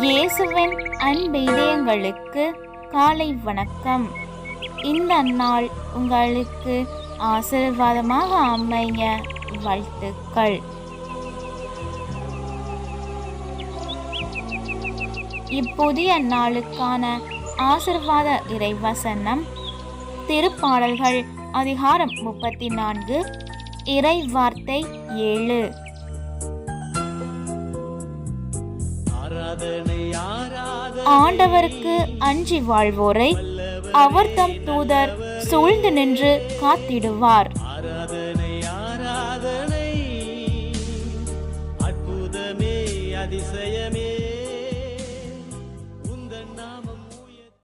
இயேசுவின் அன்பு இதயங்களுக்கு காலை வணக்கம். இந்த நாள் உங்களுக்கு ஆசீர்வாதமாக அமைய வாழ்த்துக்கள். இப்புதிய நாளுக்கான ஆசீர்வாத இறைவசனம் திருப்பாடல்கள் அதிகாரம் 34 இறை வார்த்தை 7. ஆண்டவருக்கு அஞ்சி வாழ்வோரை அவர் தம் தூதர் சூழ்ந்து நின்று காத்திடுவார். அற்புதமே அதிசய